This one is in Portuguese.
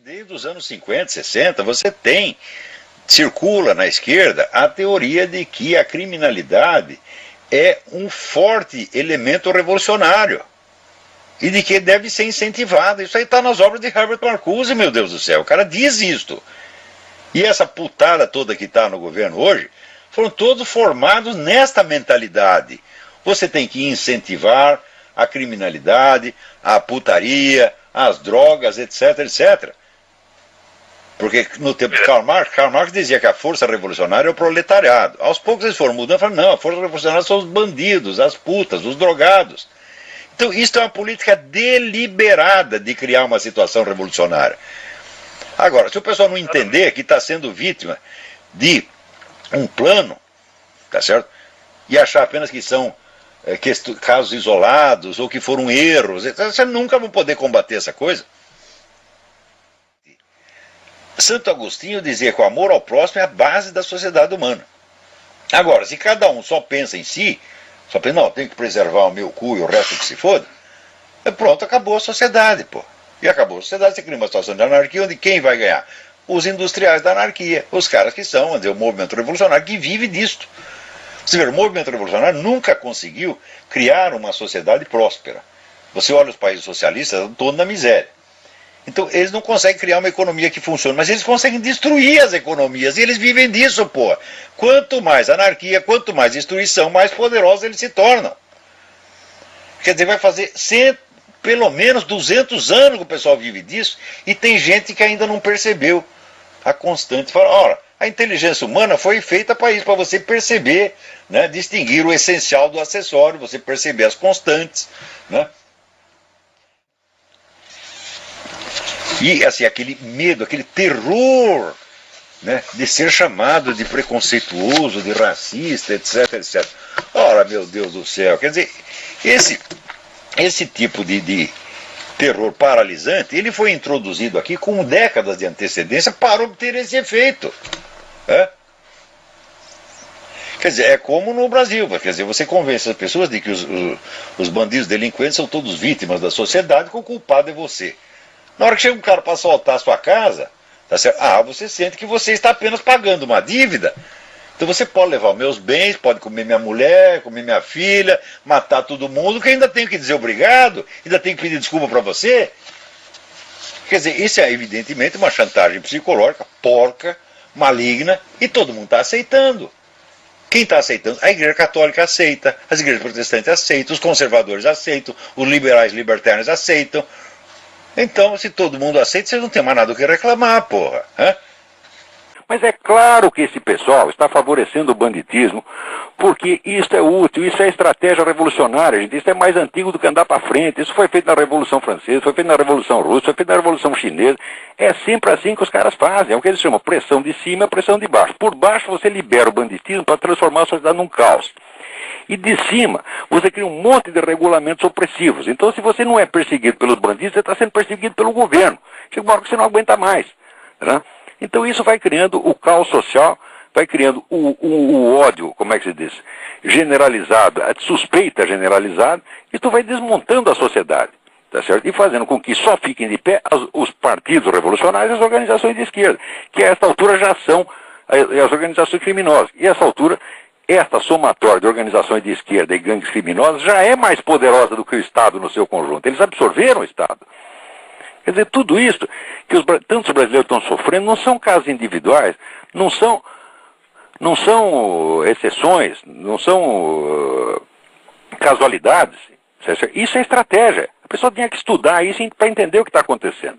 Desde os anos 50, 60, circula na esquerda a teoria de que a criminalidade é um forte elemento revolucionário e de que deve ser incentivada. Isso aí está nas obras de Herbert Marcuse, meu Deus do céu. O cara diz isto. E essa putada toda que está no governo hoje, foram todos formados nesta mentalidade. Você tem que incentivar a criminalidade, a putaria, as drogas, etc, etc. Porque no tempo de Karl Marx dizia que a força revolucionária é o proletariado. Aos poucos eles foram mudando e falaram, não, a força revolucionária são os bandidos, as putas, os drogados. Então isso é uma política deliberada de criar uma situação revolucionária. Agora, se o pessoal não entender que está sendo vítima de um plano, tá certo? E achar apenas que são casos isolados ou que foram erros, você nunca vai poder combater essa coisa. Santo Agostinho dizia que o amor ao próximo é a base da sociedade humana. Agora, se cada um só pensa em si, só pensa, não, tem que preservar o meu cu e o resto que se foda, pronto, acabou a sociedade, pô. E acabou a sociedade, você cria uma situação de anarquia onde quem vai ganhar? Os industriais da anarquia, os caras que são, o movimento revolucionário que vive disto. Você vê, o movimento revolucionário nunca conseguiu criar uma sociedade próspera. Você olha os países socialistas, estão todos na miséria. Então, eles não conseguem criar uma economia que funcione, mas eles conseguem destruir as economias, e eles vivem disso, pô. Quanto mais anarquia, quanto mais destruição, mais poderosos eles se tornam. Quer dizer, vai fazer pelo menos 200 anos que o pessoal vive disso, e tem gente que ainda não percebeu a constante. Fala, ora, a inteligência humana foi feita para isso, para você perceber, né, distinguir o essencial do acessório, você perceber as constantes, né? E assim, aquele medo, aquele terror, né, de ser chamado de preconceituoso, de racista, etc, etc. Ora, meu Deus do céu, quer dizer, esse tipo de terror paralisante, ele foi introduzido aqui com décadas de antecedência para obter esse efeito. Quer dizer, é como no Brasil, quer dizer, você convence as pessoas de que os bandidos delinquentes são todos vítimas da sociedade, que o culpado é você. Na hora que chega um cara para assaltar a sua casa, tá certo? Você sente que você está apenas pagando uma dívida. Então você pode levar os meus bens, pode comer minha mulher, comer minha filha, matar todo mundo, que ainda tenho que dizer obrigado, ainda tenho que pedir desculpa para você. Quer dizer, isso é evidentemente uma chantagem psicológica, porca, maligna, e todo mundo está aceitando. Quem está aceitando? A Igreja Católica aceita, as igrejas protestantes aceitam, os conservadores aceitam, os liberais libertários aceitam. Então, se todo mundo aceita, vocês não tem mais nada o que reclamar, porra. Mas é claro que esse pessoal está favorecendo o banditismo, porque isso é útil, isso é estratégia revolucionária, gente. Isso é mais antigo do que andar para frente. Isso foi feito na Revolução Francesa, foi feito na Revolução Russa, foi feito na Revolução Chinesa. É sempre assim que os caras fazem. É o que eles chamam pressão de cima e pressão de baixo. Por baixo você libera o banditismo para transformar a sociedade num caos. E de cima, você cria um monte de regulamentos opressivos. Então, se você não é perseguido pelos bandidos, você está sendo perseguido pelo governo. Chega uma hora que você não aguenta mais. Né? Então, isso vai criando o caos social, vai criando o ódio, como é que se diz, generalizado, a suspeita generalizada, e tu vai desmontando a sociedade. Tá certo? E fazendo com que só fiquem de pé os partidos revolucionários e as organizações de esquerda, que a esta altura já são as organizações criminosas. E a essa altura, esta somatória de organizações de esquerda e gangues criminosas já é mais poderosa do que o Estado no seu conjunto. Eles absorveram o Estado. Quer dizer, tudo isso que tantos brasileiros estão sofrendo não são casos individuais, não são exceções, não são casualidades. Isso é estratégia. A pessoa tinha que estudar isso para entender o que está acontecendo.